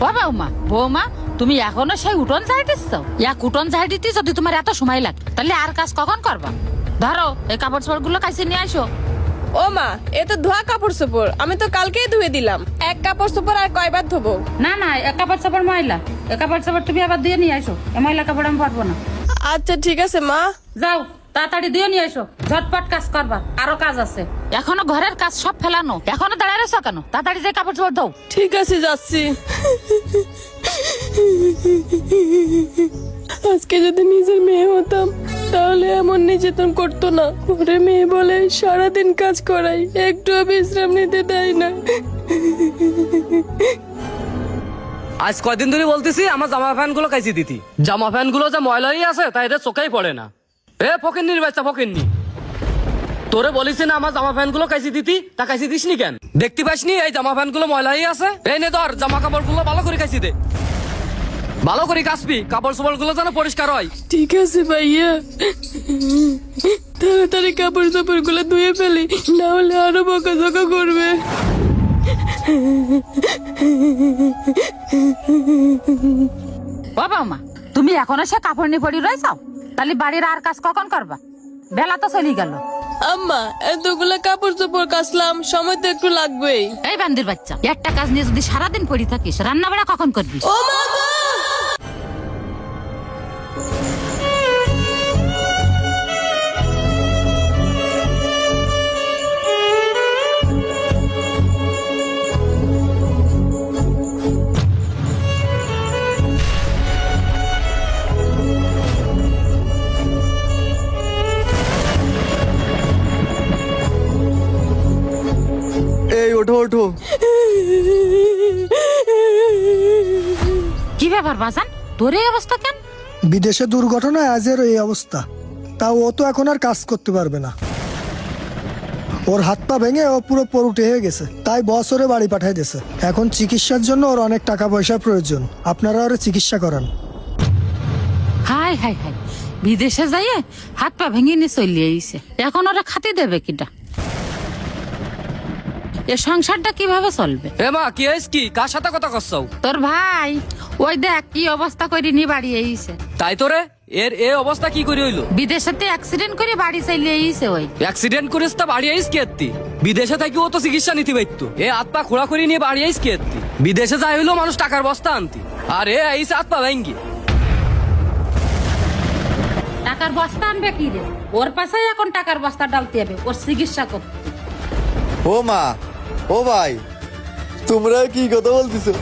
ও বৌমা বৌমা, তুমি এখনো সেই উঠোন ঝাড়িতেছ? এক উঠোন ঝাড়িতে যদি তোমার এত সময় লাগে তাহলে আর কাজ কখন করবা? ধরো এই কাপড় চোপড় গুলো কাছে নিয়ে আসো। ও মা, এ তো ধোয়া কাপড় চোপড়, আমি তো কালকেই ধুয়ে দিলাম। এক কাপড় চোপড় আর কয়বার ধোবো? না না, এক কাপড় চোপড় ময়লা, এক কাপড় চোপড় তুমি আবার দিয়ে নিয়ে আসো। এ ময়লা কাপড় আমি পারবো না। আচ্ছা ঠিক আছে মা। যাও তাড়াতাড়ি দিয়ে নিয়ে এসো, ঝটপট কাজ করবা, আরো কাজ আছে। এখনো ঘরের কাজ সব ফেলানো, এখনো দাঁড়িয়ে রয়েছো কেন? তাড়াতাড়ি যে কাপড় চোপড় দাও। ঠিক আছে যাচ্ছি। আজকে যদি নিজের মেয়ে হতাম তাহলে এমন নির্যাতন করতো না। ঘরে মেয়ে বলে সারাদিন কাজ করাই, একটুও বিশ্রাম নিতে দেয় না। আজ কয়দিন ধরে বলতেছি আমার জামা প্যান্ট গুলো কাইছি দিতি। জামা প্যান্ট গুলো যে ময়লাই আছে তাই এদের চোখেই পড়ে না। এ ফকিন্নির বাচ্চা ফকিন্নি, তোরে বলিস না আমার জামা প্যান্ট গুলো কাইছি দিতি, তা কাইছি দিসনি কেন? দেখতে পাসনি এই জামা প্যান্ট গুলো ময়লাই আছে? এই নে ধর, জামা কাপড় গুলো ভালো করে কাইছি দে, ভালো করে কাচবি, কাপড় চোপড় গুলো যেন পরিষ্কার হয়। ঠিক আছে ভাইয়া, তাড়াতাড়ি কাপড় চোপড় গুলো ধুয়ে ফেলি, না হলে আরো বকাঝকা করবে। ও বৌমা, তুমি এখনো সে কাপড় নিয়ে পড়ি রয়েছ? তাহলে বাড়ির আর কাজ কখন করবা? বেলা তো চলে গেল। আম্মা, এতগুলা কাপড় চোপড় কাচলাম, সময় তো একটু লাগবেই। এই বান্দির বাচ্চা, একটা কাজ নিয়ে যদি সারাদিন পড়ে থাকিস, রান্না বাড়া কখন করবি? ও মা গো! এই ওঠো ওঠো। কি ব্যাপার বাজান, তোর এই অবস্থা কেন? বিদেশে দুর্ঘটনায় আজের এই অবস্থা। তাও ও তো এখন আর কাজ করতে পারবে না। ওর হাত পা ভেঙে ও পুরো পরুটে হয়ে গেছে, তাই বস ওরে বাড়ি পাঠিয়ে দিয়েছে। এখন চিকিৎসার জন্য ওর অনেক টাকা পয়সার প্রয়োজন, আপনারা ওরে চিকিৎসা করান। হাই হাই হাই, বিদেশে যাইয়ে হাত পা ভেঙে নিয়ে চলিয়ে আইছে, এখন ওরা খাতে দেবে কিটা? এ সংসারটা কিভাবে চলবে? এ মা, কি হয়েছে? কি কার সাথে কথা করছো? তোর ভাই ওই দেখ কি অবস্থা করে নিয়ে বাড়ি আইছে। তাই তোরে এর এ অবস্থা কি করে হইলো? বিদেশেতে অ্যাক্সিডেন্ট করে বাড়ি চাইলে আইছে। ওই অ্যাক্সিডেন্ট করিস তা বাড়ি আইস কি এত্তি? বিদেশে থাকি ও তো চিকিৎসা নিতে পারতো। এ হাত পা খোড়া করে নিয়ে বাড়ি আইস কি এত্তি? বিদেশে যাই হইলো মানুষ টাকার বস্তা আনতি, আর এ আইস হাত পা ভেঙ্গি। টাকার বস্তা আনবে কি রে? ওর পাশে এখন টাকার বস্তা ডালতে হবে ওর চিকিৎসা করতে। ও মা, ও ভাই, তোমরা কি কথা বলতেছো?